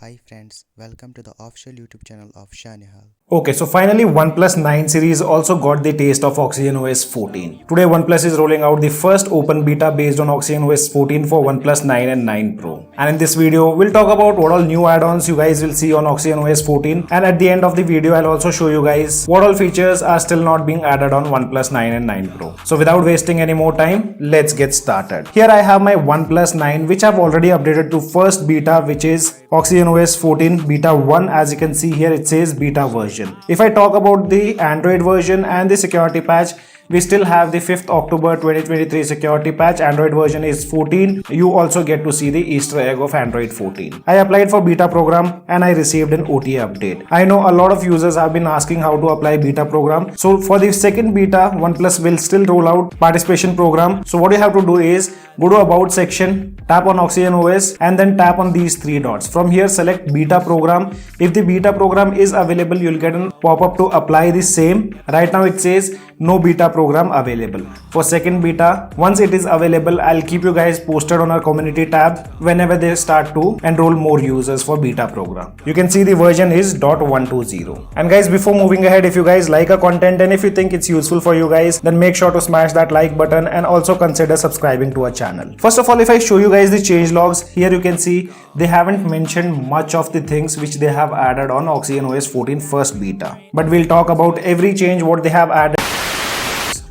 Hi friends, welcome to the official YouTube channel of Shah Nihal. Okay, so finally OnePlus 9 series also got the taste of OxygenOS 14. Today OnePlus is rolling out the first open beta based on OxygenOS 14 for OnePlus 9 and 9 Pro. And in this video, we'll talk about what all new add-ons you guys will see on OxygenOS 14. And at the end of the video, I'll also show you guys what all features are still not being added on OnePlus 9 and 9 Pro. So without wasting any more time, let's get started. Here I have my OnePlus 9 which I've already updated to first beta, which is OxygenOS 14 beta 1. As you can see here, it says beta version. If I talk about the Android version and the security patch, we still have the 5th October 2023 security patch. Android version is 14. You also get to see the Easter egg of Android 14. I applied for beta program and I received an OTA update. I know a lot of users have been asking how to apply beta program. So for the second beta, OnePlus will still roll out participation program. So what you have to do is go to about section, tap on OxygenOS and then tap on these three dots. From here select beta program. If the beta program is available, you'll get a pop-up to apply the same. Right now it says no beta program available. For second beta, once it is available, I'll keep you guys posted on our community tab whenever they start to enroll more users for beta program. You can see the version is .120. And guys, before moving ahead, if you guys like our content and if you think it's useful for you guys, then make sure to smash that like button and also consider subscribing to our channel. First of all, if I show you guys the change logs, here you can see they haven't mentioned much of the things which they have added on OxygenOS 14 first beta. But we'll talk about every change what they have added.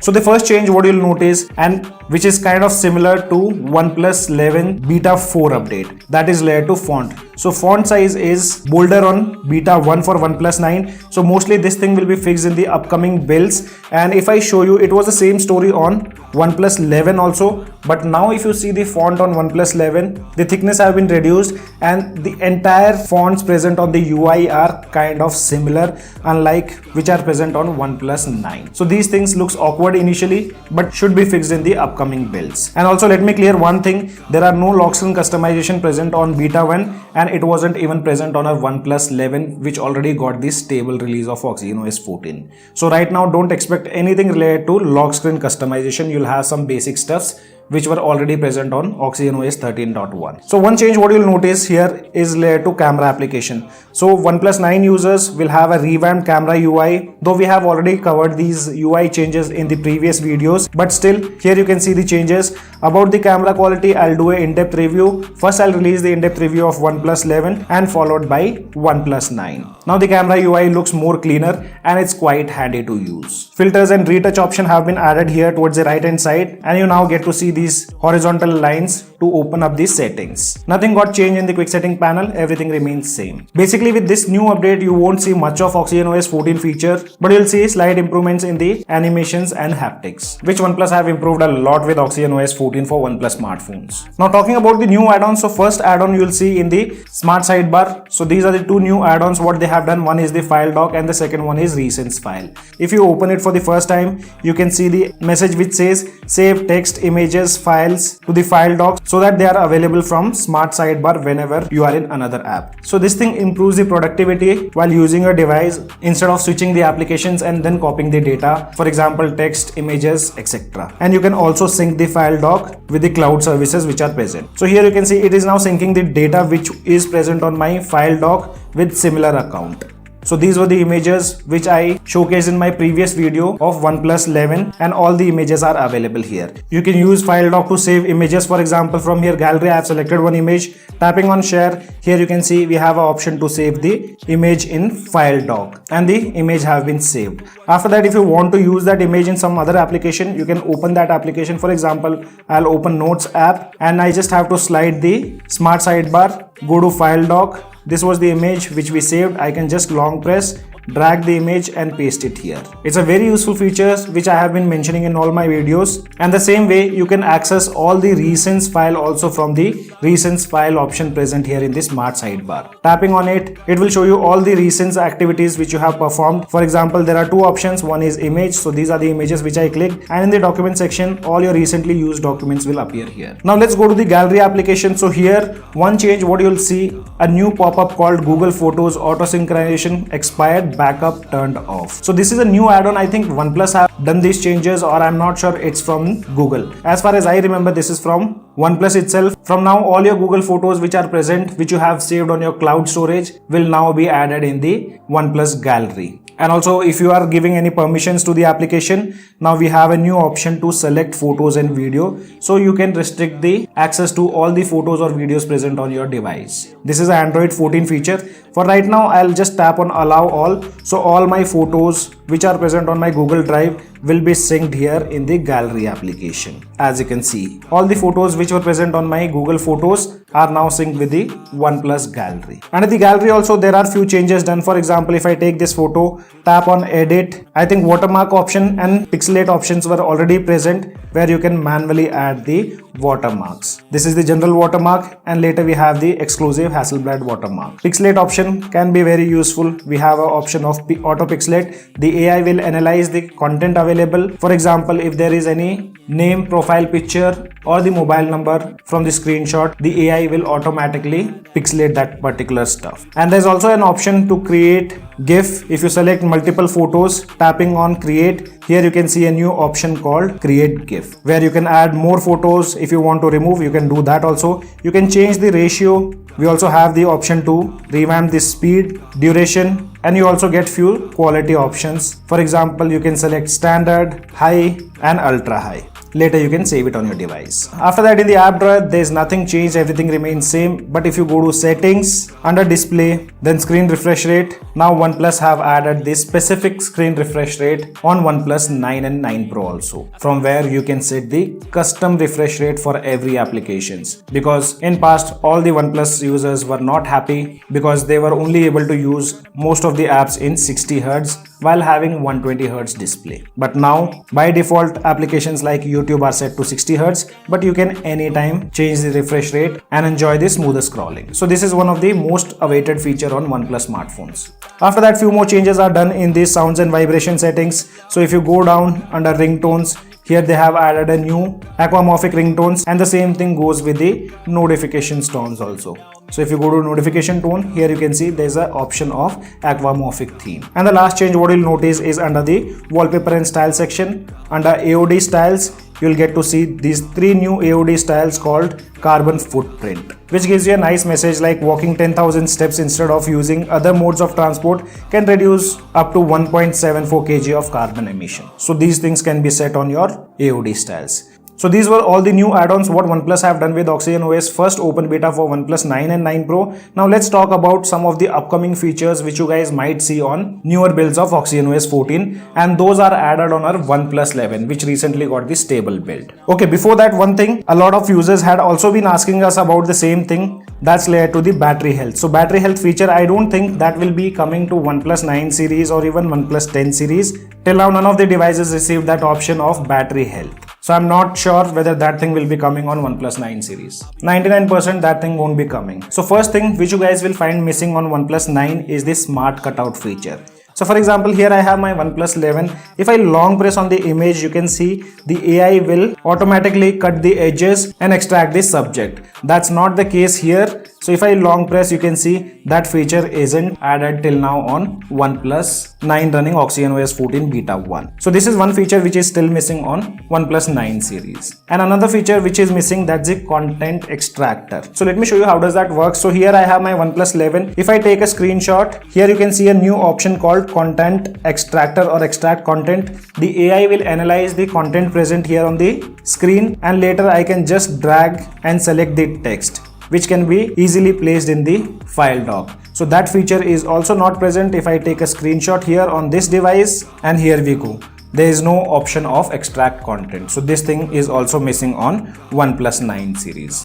So the first change what you'll notice, and which is kind of similar to OnePlus 11 beta 4 update, that is layer to font. So font size is bolder on beta 1 for OnePlus 9. So mostly this thing will be fixed in the upcoming builds. And if I show you, it was the same story on OnePlus 11 also. But now if you see the font on OnePlus 11, the thickness have been reduced and the entire fonts present on the UI are kind of similar, unlike which are present on OnePlus 9. So these things looks awkward initially, but should be fixed in the upcoming builds. And also let me clear one thing, there are no lock screen customization present on beta 1 and it wasn't even present on our OnePlus 11, which already got the stable release of OxygenOS 14. So right now don't expect anything related to lock screen customization. You'll have some basic stuffs which were already present on OxygenOS 13.1. So one change what you'll notice here is layer to camera application. So OnePlus 9 users will have a revamped camera UI, though we have already covered these UI changes in the previous videos, but still here you can see the changes. About the camera quality, I'll do an in-depth review. First I'll release the in-depth review of OnePlus 11 and followed by OnePlus 9. Now the camera UI looks more cleaner and it's quite handy to use. Filters and retouch option have been added here towards the right hand side, and you now get to see these horizontal lines to open up these settings. Nothing got changed in the quick setting panel, everything remains same. Basically with this new update you won't see much of OxygenOS 14 feature, but you'll see slight improvements in the animations and haptics, which OnePlus have improved a lot with OxygenOS 14 for OnePlus smartphones. Now talking about the new add-ons, so first add-on you'll see in the smart sidebar. So these are the two new add-ons what they have done. One is the file dock and the second one is recents file. If you open it for the first time, you can see the message which says save text, images, files to the file dock, so that they are available from smart sidebar whenever you are in another app. So this thing improves the productivity while using your device instead of switching the applications and then copying the data, for example text, images, etc. And you can also sync the file dock with the cloud services which are present. So here you can see it is now syncing the data which is present on my file dock with similar account. So these were the images which I showcased in my previous video of OnePlus 11, and all the images are available here. You can use file dock to save images. For example, from here gallery I have selected one image, tapping on share, here you can see we have an option to save the image in file dock and the image have been saved. After that, if you want to use that image in some other application, you can open that application. For example, I'll open Notes app and I just have to slide the smart sidebar, go to file dock. This was the image which we saved. I can just long press, drag the image and paste it here. It's a very useful feature which I have been mentioning in all my videos. And the same way you can access all the recents file also from the recents file option present here in the smart sidebar. Tapping on it, it will show you all the recents activities which you have performed. For example, there are two options. One is image. So these are the images which I clicked, and in the document section all your recently used documents will appear here. Now let's go to the gallery application. So here one change what you'll see, a new pop-up called Google Photos auto synchronization expired. backup turned off. So this is a new add-on. I think OnePlus have done these changes, or I'm not sure it's from Google. As far as I remember, this is from OnePlus itself. From now, all your Google photos which are present, which you have saved on your cloud storage, will now be added in the OnePlus gallery. And also, if you are giving any permissions to the application, now we have a new option to select photos and video, so you can restrict the access to all the photos or videos present on your device. This is an Android 14 feature. For right now, I'll just tap on allow all, so all my photos which are present on my Google Drive will be synced here in the gallery application. As you can see, all the photos which were present on my Google Photos are now synced with the OnePlus gallery. And in the gallery also, there are few changes done. For example, if I take this photo, tap on edit, I think watermark option and pixelate options were already present, where you can manually add the watermarks. This is the general watermark, and later we have the exclusive Hasselblad watermark. Pixelate option can be very useful. We have an option of auto pixelate. The AI will analyze the content available. For example, if there is any name, profile picture or the mobile number from the screenshot, the AI will automatically pixelate that particular stuff. And there's also an option to create GIF. If you select multiple photos, tapping on create, here you can see a new option called create GIF, where you can add more photos. If you want to remove, you can do that also. You can change the ratio. We also have the option to revamp the speed, duration, and you also get few quality options. For example, you can select standard, high and ultra high. Later you can save it on your device. After that, in the app drawer, there is nothing changed, everything remains same. But if you go to settings, under display, then screen refresh rate, now OnePlus have added this specific screen refresh rate on OnePlus 9 and 9 Pro also, from where you can set the custom refresh rate for every applications. Because in past, all the OnePlus users were not happy because they were only able to use most of the apps in 60 Hz while having 120 Hz display. But now, by default, applications like YouTube are set to 60 Hz, but you can anytime change the refresh rate and enjoy the smoother scrolling. So this is one of the most awaited feature on OnePlus smartphones. After that, few more changes are done in the sounds and vibration settings. So if you go down under ringtones, here they have added a new aquamorphic ringtones, and the same thing goes with the notification tones also. So if you go to notification tone, here you can see there's an option of aquamorphic theme. And the last change what you'll notice is under the wallpaper and style section, under AOD styles, you'll get to see these 3 new AOD styles called carbon footprint, which gives you a nice message like walking 10,000 steps instead of using other modes of transport can reduce up to 1.74 kg of carbon emission. So these things can be set on your AOD styles. So these were all the new add-ons what OnePlus have done with OxygenOS first open beta for OnePlus 9 and 9 Pro. Now let's talk about some of the upcoming features which you guys might see on newer builds of OxygenOS 14, and those are added on our OnePlus 11, which recently got the stable build. Okay, before that, one thing, a lot of users had also been asking us about the same thing, that's related to the battery health. So battery health feature, I don't think that will be coming to OnePlus 9 series or even OnePlus 10 series. Till now, none of the devices received that option of battery health. So I'm not sure whether that thing will be coming on OnePlus 9 series. 99% that thing won't be coming. So first thing which you guys will find missing on OnePlus 9 is the smart cutout feature. So for example, here I have my OnePlus 11. If I long press on the image, you can see the AI will automatically cut the edges and extract the subject. That's not the case here. So if I long press, you can see that feature isn't added till now on OnePlus 9 running OxygenOS 14 Beta 1. So this is one feature which is still missing on OnePlus 9 series. And another feature which is missing, that's the content extractor. So let me show you how does that work. So here I have my OnePlus 11. If I take a screenshot, here you can see a new option called content extractor or extract content. The AI will analyze the content present here on the screen, and later I can just drag and select the text, which can be easily placed in the file doc. So that feature is also not present if I take a screenshot here on this device, and here we go. There is no option of extract content. So this thing is also missing on OnePlus 9 series.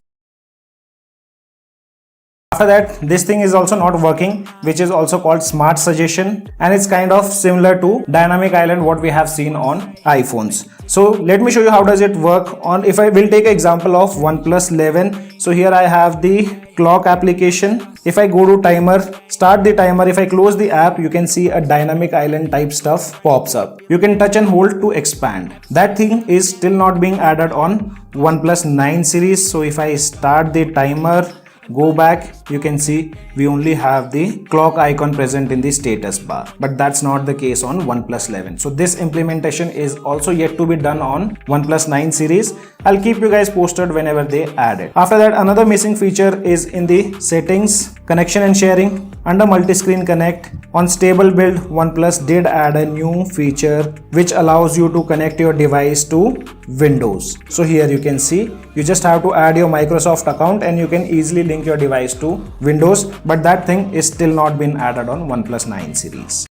After that, this thing is also not working, which is also called smart suggestion, and it's kind of similar to dynamic island what we have seen on iPhones. So let me show you how does it work on, if I will take an example of OnePlus 11. So here I have the clock application. If I go to timer, start the timer, if I close the app, you can see a dynamic island type stuff pops up. You can touch and hold to expand. That thing is still not being added on OnePlus 9 series. So if I start the timer, go back, you can see we only have the clock icon present in the status bar, but that's not the case on OnePlus 11. So this implementation is also yet to be done on OnePlus 9 series. I'll keep you guys posted whenever they add it. After that, another missing feature is in the settings, connection and sharing. Under multi-screen connect, on stable build, OnePlus did add a new feature which allows you to connect your device to Windows. So here you can see, you just have to add your Microsoft account and you can easily link your device to Windows, but that thing is still not been added on OnePlus 9 series.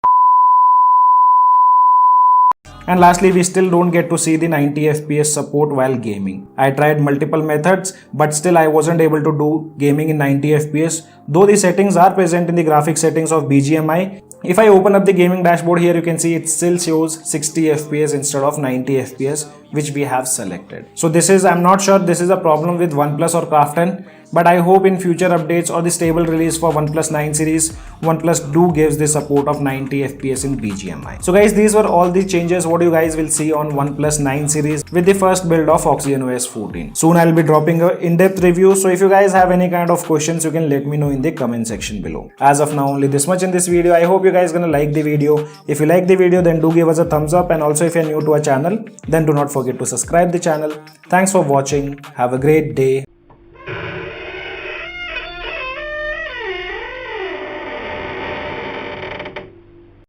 And lastly, we still don't get to see the 90 FPS support while gaming. I tried multiple methods, but still I wasn't able to do gaming in 90 FPS. Though the settings are present in the graphic settings of BGMI, if I open up the gaming dashboard here, you can see it still shows 60 FPS instead of 90 FPS, which we have selected. So I'm not sure this is a problem with OnePlus or Krafton, but I hope in future updates or the stable release for OnePlus 9 series, OnePlus do gives the support of 90 FPS in BGMI. So guys, these were all the changes what you guys will see on OnePlus 9 series with the first build of OxygenOS 14. Soon I'll be dropping an in-depth review, so if you guys have any kind of questions, you can let me know in the comment section below. As of now, only this much in this video. I hope you guys gonna like the video. If you like the video, then do give us a thumbs up, and also if you're new to our channel, then do not forget to subscribe the channel. Thanks for watching. Have a great day.